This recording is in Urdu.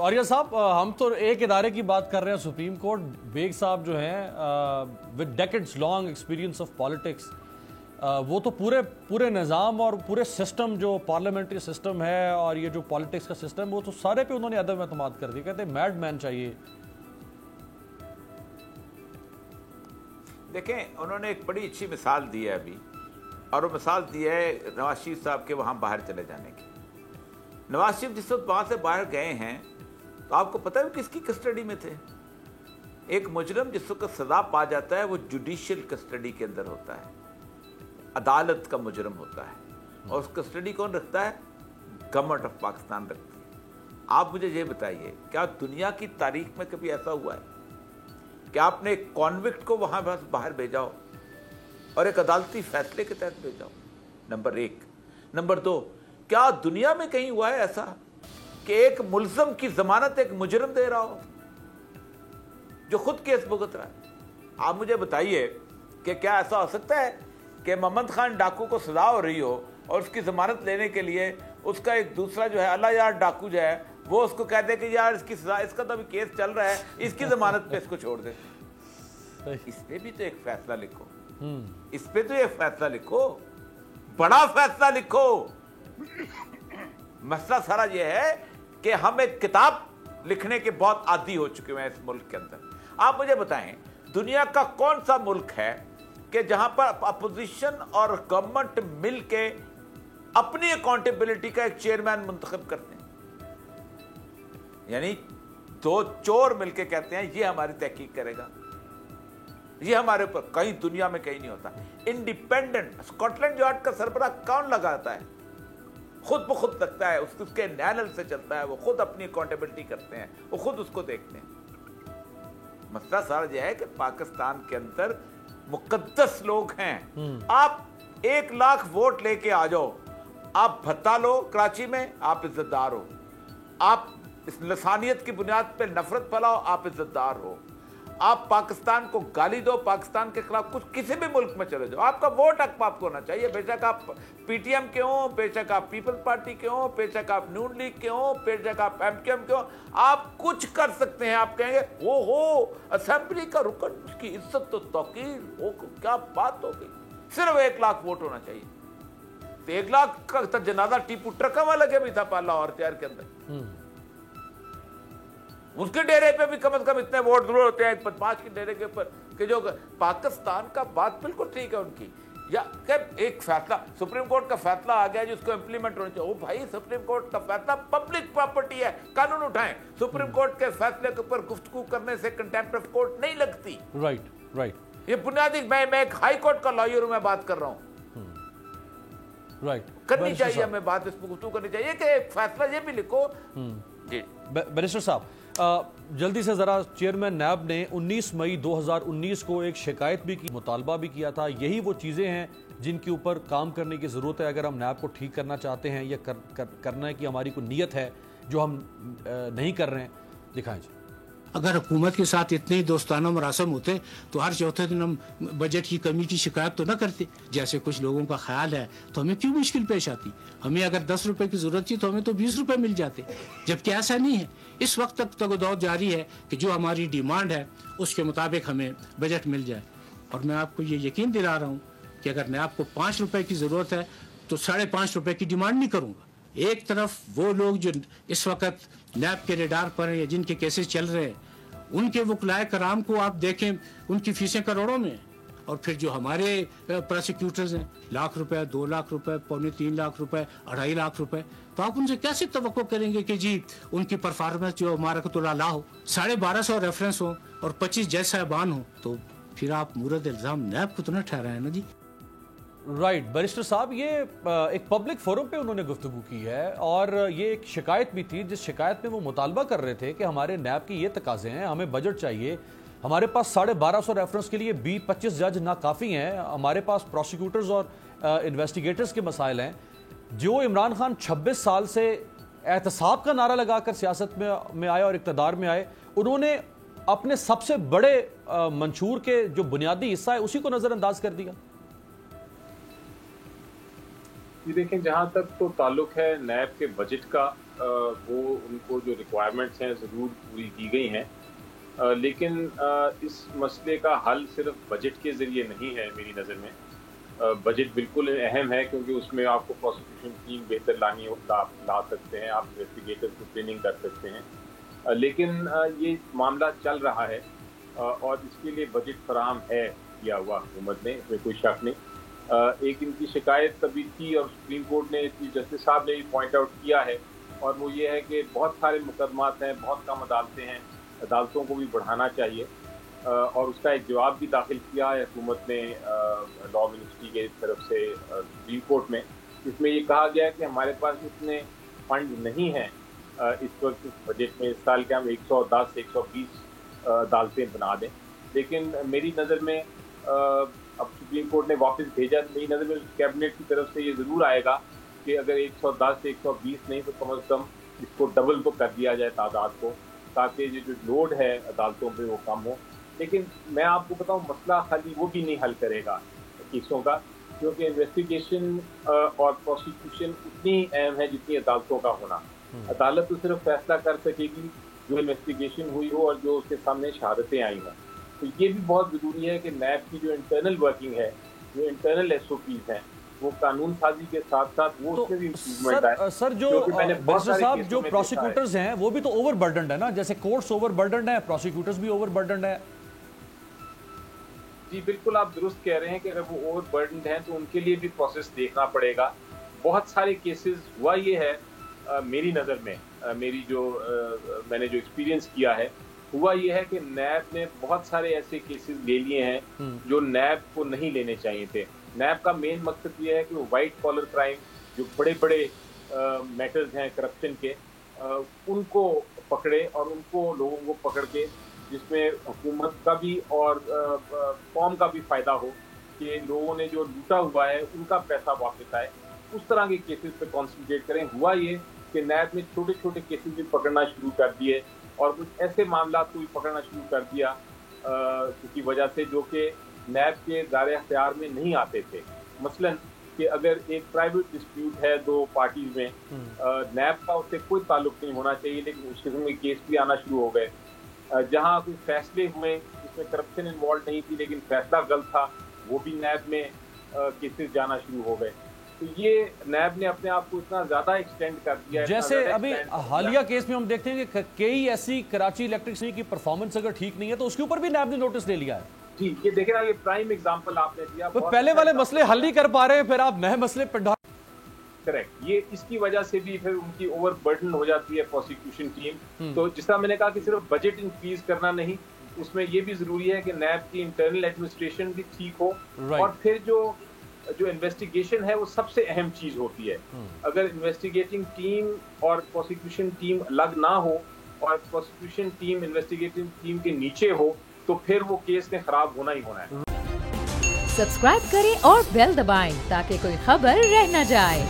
اور یہ صاحب ہم تو ایک ادارے کی بات کر رہے ہیں سپریم کورٹ. بیگ صاحب جو ہیں with decades long experience of politics, وہ تو پورے نظام اور پورے سسٹم جو پارلیمنٹری سسٹم ہے اور یہ جو پالیٹکس کا سسٹم وہ تو سارے پہ انہوں نے عدم اعتماد کر دیا. کہتے ہیں میڈ مین چاہیے. دیکھیں انہوں نے ایک بڑی اچھی مثال دی ہے ابھی, اور وہ مثال دی ہے نواز شریف صاحب کے وہاں باہر چلے جانے کی. نواز شریف جس وقت وہاں سے باہر گئے ہیں تو آپ کو پتہ ہے کس کی کسٹڈی میں تھے؟ ایک مجرم جس وقت سزا پا جاتا ہے وہ جوڈیشل کسٹڈی کے اندر ہوتا ہے, عدالت کا مجرم ہوتا ہے, اور اس کسٹڈی کون رکھتا ہے؟ گورنمنٹ آف پاکستان رکھتی ہے. آپ مجھے یہ بتائیے, کیا دنیا کی تاریخ میں کبھی ایسا ہوا ہے کہ آپ نے ایک کانوکٹ کو وہاں باہر بھیجا ہو اور ایک عدالتی فیصلے کے تحت بھیجا ہو؟ نمبر ایک. نمبر دو, کیا دنیا میں کہیں ہوا ہے ایسا کہ ایک ملزم کی ضمانت ایک مجرم دے رہا ہو جو خود کیس بھگت رہا ہے؟ آپ مجھے بتائیے کہ کیا ایسا ہو سکتا ہے کہ محمد خان ڈاکو کو سزا ہو رہی ہو اور اس کی ضمانت لینے کے لیے اس کا ایک دوسرا جو ہے اللہ یار ڈاکو جو ہے وہ اس کو کہتے ہیں کہ یار اس کی سزا, اس کا تو ابھی کیس چل رہا ہے, اس کی ضمانت پہ اس کو چھوڑ دے. اس پہ بھی تو ایک فیصلہ لکھو, اس پہ تو ایک فیصلہ لکھو, بڑا فیصلہ لکھو. مسئلہ سارا یہ ہے کہ ہم ایک کتاب لکھنے کے بہت عادی ہو چکے ہیں اس ملک کے اندر. آپ مجھے بتائیں دنیا کا کون سا ملک ہے کہ جہاں پر اپوزیشن اور گورنمنٹ مل کے اپنی اکاؤنٹیبلٹی کا ایک چیئرمین منتخب کرتے ہیں؟ یعنی دو چور مل کے کہتے ہیں یہ ہماری تحقیق کرے گا. یہ ہمارے اوپر کہیں دنیا میں کہیں نہیں ہوتا. انڈیپینڈنٹ اسکاٹ لینڈ یارڈ کا سربراہ کون لگاتا ہے؟ خود بخود لگتا ہے, اس کے نینل سے چلتا ہے, وہ خود اپنی اکاؤنٹیبلٹی کرتے ہیں, وہ خود اس کو دیکھتے ہیں. مسئلہ سارا یہ ہے کہ پاکستان کے اندر مقدس لوگ ہیں. آپ 1 لاکھ ووٹ لے کے آ جاؤ, آپ بھتا لو کراچی میں, آپ عزت دار ہو. آپ اس لسانیت کی بنیاد پہ نفرت پھیلاؤ, آپ عزت دار ہو. آپ پاکستان کو گالی دو, پاکستان کے خلاف کچھ کسی بھی ملک میں چلے جاؤ, آپ کا ووٹ حق آپ کو ہونا چاہیے. بے شک آپ پی ٹی ایم کے ہوں, بے شک آپ پیپل پارٹی کے ہوں, بے شک آپ نون لیگ کے ہوں, بے شک آپ ایم کیو ایم کے ہوں, آپ کچھ کر سکتے ہیں. آپ کہیں گے ہو اسمبلی کا رکن, اس کی عزت تو توقیر ہو, کیا بات ہو گئی. صرف 1 لاکھ ووٹ ہونا چاہیے. تو 1 لاکھ کا جنازہ ٹیپو ٹرکا والا کے بھی تھا لاہور تیار کے اندر. اس کے ڈیرے پہ بھی کم از کم اتنے ووٹ ضرور ہوتے ہیں 5 کے ڈیرے کے اوپر کہ جو پاکستان کا بات بالکل ٹھیک ہے ان کی. یا کہ ایک فیصلہ سپریم کورٹ کا فیصلہ آ گیا جس کو امپلیمنٹ ہونا چاہیے. بھائی سپریم کورٹ کا فیصلہ پبلک پراپرٹی ہے, قانون اٹھائیں. سپریم کورٹ کے فیصلے کے اوپر گفتگو کرنے سے کنٹیمپٹ آف کورٹ نہیں لگتی. رائٹ. یہ بنیادی میں ایک ہائی کورٹ کا لائر ہوں, میں بات کر رہا ہوں. کرنی چاہیے ہمیں بات, اس پہ گفتگو کرنی چاہیے کہ ایک فیصلہ یہ بھی لکھو. جی بیرسٹر صاحب, جلدی سے ذرا, چیئرمین نیب نے 19 مئی 2019 کو ایک شکایت بھی کی, مطالبہ بھی کیا تھا. یہی وہ چیزیں ہیں جن کے اوپر کام کرنے کی ضرورت ہے اگر ہم نیب کو ٹھیک کرنا چاہتے ہیں یا کرنا ہے کہ ہماری کوئی نیت ہے جو ہم نہیں کر رہے ہیں. دکھائیں جی. اگر حکومت کے ساتھ اتنے ہی دوستانہ مراسم ہوتے تو ہر چوتھے دن ہم بجٹ کی کمی کی شکایت تو نہ کرتے, جیسے کچھ لوگوں کا خیال ہے. تو ہمیں کیوں مشکل پیش آتی؟ ہمیں اگر 10 روپے کی ضرورت تھی تو ہمیں تو 20 روپے مل جاتے, جبکہ ایسا نہیں ہے. اس وقت تک تگودود جاری ہے کہ جو ہماری ڈیمانڈ ہے اس کے مطابق ہمیں بجٹ مل جائے. اور میں آپ کو یہ یقین دلا رہا ہوں کہ اگر میں آپ کو 5 روپے کی ضرورت ہے تو 5.5 روپے کی ڈیمانڈ نہیں کروں گا. ایک طرف وہ لوگ جو اس وقت نیب کے ریڈار پر ہیں یا جن کے کیسز چل رہے ہیں, ان کے وکلائے کرام کو آپ دیکھیں, ان کی فیسیں کروڑوں میں ہیں. اور پھر جو ہمارے پروسیکیوٹرز ہیں, 1 لاکھ روپے, 2 لاکھ روپے, 2.25 لاکھ روپے, 2.5 لاکھ روپے, تو آپ ان سے کیسے توقع کریں گے کہ جی ان کی پرفارمنس جو مارکت الاعلیٰ ہو, 1250 ریفرنس ہو اور 25 جج صاحبان ہوں, تو پھر آپ مورد الزام نیب کو تو نہ ٹھہرائیں نا جی. رائٹ. بیرسٹر صاحب, یہ ایک پبلک فورم پہ انہوں نے گفتگو کی ہے اور یہ ایک شکایت بھی تھی جس شکایت میں وہ مطالبہ کر رہے تھے کہ ہمارے نیب کی یہ تقاضے ہیں, ہمیں بجٹ چاہیے, ہمارے پاس 1250 ریفرنس کے لیے 25 جج ناکافی ہیں, ہمارے پاس پروسیکیوٹرز اور انویسٹیگیٹرز کے مسائل ہیں. جو عمران خان 26 سال سے احتساب کا نعرہ لگا کر سیاست میں آئے اور اقتدار میں آئے, انہوں نے اپنے سب سے بڑے منشور کے جو بنیادی حصہ ہے اسی کو نظر انداز کر دیا. یہ دیکھیں, جہاں تک تو تعلق ہے نیب کے بجٹ کا, وہ ان کو جو ریکوائرمنٹس ہیں ضرور پوری کی گئی ہیں، لیکن اس مسئلے کا حل صرف بجٹ کے ذریعے نہیں ہے میری نظر میں۔ بجٹ بالکل اہم ہے کیونکہ اس میں آپ کو پروسیکیوشن ٹیم بہتر لا سکتے ہیں، آپ انویسٹیگیٹر کو ٹریننگ کر سکتے ہیں، لیکن یہ معاملہ چل رہا ہے اور اس کے لیے بجٹ فراہم ہے کیا ہوا حکومت نے، اس میں کوئی شک نہیں۔ ایک ان کی شکایت تبھی تھی اور سپریم کورٹ نے چیف جسٹس صاحب نے پوائنٹ آؤٹ کیا ہے، اور وہ یہ ہے کہ بہت سارے مقدمات ہیں، بہت کم عدالتیں ہیں، عدالتوں کو بھی بڑھانا چاہیے، اور اس کا ایک جواب بھی داخل کیا ہے حکومت نے لاء منسٹری کے طرف سے سپریم کورٹ میں، جس میں یہ کہا گیا ہے کہ ہمارے پاس اتنے فنڈ نہیں ہیں اس وقت اس بجٹ میں، اس سال کے ہم 110 سے 120 عدالتیں بنا دیں، لیکن میری نظر میں اب سپریم کورٹ نے واپس بھیجا، میری نظر میں کیبنٹ کی طرف سے یہ ضرور آئے گا کہ اگر 110 سے 120 نہیں تو کم از کم اس کو ڈبل تو کر دیا جائے تعداد کو، تاکہ یہ جو لوڈ ہے عدالتوں پہ وہ کم ہو۔ لیکن میں آپ کو بتاؤں مسئلہ خالی وہ بھی نہیں حل کرے گا کیسوں کا، کیونکہ انویسٹیگیشن اور پروسیکیوشن اتنی اہم ہے جتنی عدالتوں کا ہونا۔ عدالت تو صرف فیصلہ کر سکے گی جو انویسٹیگیشن ہوئی ہو اور جو اس کے سامنے شہادتیں آئی ہوں، تو یہ بھی بہت ضروری ہے کہ نیب کی جو انٹرنل ورکنگ ہے، جو انٹرنل ایس او پیز ہیں، وہ قانون سازی کے ساتھ ساتھ وہ اس میں بھی امپروومنٹ آئے۔ سر جو بیرسٹر صاحب جو پروسیکیوٹرز ہیں وہ بھی تو اوور برڈنڈ ہے نا، جیسے کورٹس اوور برڈنڈ ہیں، پروسیکیوٹرز بھی اوور برڈنڈ ہیں۔ جی بالکل آپ درست کہہ رہے ہیں کہ اگر وہ اوور برڈنڈ ہیں تو ان کے لیے بھی پروسیس دیکھنا پڑے گا۔ بہت سارے کیسز ہوا یہ ہے میری نظر میں، میری جو میں نے جو ایکسپیرینس کیا ہے، ہوا یہ ہے کہ نیب نے بہت سارے ایسے کیسز لے لیے ہیں جو نیب کو نہیں لینے چاہیے تھے۔ نیب کا مین مقصد یہ ہے کہ وہ وائٹ کالر کرائم جو بڑے بڑے میٹرز ہیں کرپشن کے، ان کو پکڑے اور ان کو لوگوں کو پکڑ کے جس میں حکومت کا بھی اور قوم کا بھی فائدہ ہو، کہ لوگوں نے جو لوٹا ہوا ہے ان کا پیسہ واپس آئے، اس طرح کے کیسز پہ کانسنٹریٹ کریں۔ ہوا یہ کہ نیب نے چھوٹے چھوٹے کیسز بھی پکڑنا شروع کر دیے اور کچھ ایسے معاملات کو بھی پکڑنا شروع کر دیا کی وجہ سے جو کہ نیب کے دائرۂ اختیار میں نہیں آتے تھے۔ مثلاً کہ اگر ایک پرائیویٹ ڈسپیوٹ ہے دو پارٹیز میں، نیب کا اس سے کوئی تعلق نہیں ہونا چاہیے، لیکن اس قسم کے کیس بھی آنا شروع ہو گئے۔ جہاں کوئی فیصلے ہوئے جس میں کرپشن انوالو نہیں تھی لیکن فیصلہ غلط تھا، وہ بھی نیب میں کیسز جانا شروع ہو گئے۔ تو یہ نیب نے اپنے آپ کو اتنا زیادہ ایکسٹینڈ کر دیا ہے، جیسے ابھی حالیہ کیس میں ہم دیکھتے ہیں کہ کئی ایسی کراچی الیکٹرک کی پرفارمنس اگر ٹھیک نہیں ہے تو اس کے اوپر بھی نیب نے نوٹس لے لیا ہے۔ جی یہ دیکھیں نا، یہ پرائم ایگزامپل آپ نے دیا، پہلے والے مسئلے حل نہیں کر پا رہے پھر آپ نئے مسئلے پہ کریکٹ، یہ اس کی وجہ سے بھی پھر ان کی اوور برڈن ہو جاتی ہے پروسیکیوشن ٹیم۔ تو جس طرح میں نے کہا کہ صرف بجٹ انکریز کرنا نہیں، اس میں یہ بھی ضروری ہے کہ نیب کی انٹرنل ایڈمنسٹریشن بھی ٹھیک ہو، اور پھر جو انویسٹیگیشن ہے وہ سب سے اہم چیز ہوتی ہے۔ اگر انویسٹیگیٹنگ ٹیم اور پروسیکیوشن ٹیم الگ نہ ہو اور پروسیکیوشن ٹیم انویسٹیگیٹنگ ٹیم کے نیچے ہو تو پھر وہ کیس نے خراب ہونا ہی ہونا ہے۔ سبسکرائب کریں اور بیل دبائیں تاکہ کوئی خبر رہ نہ جائے۔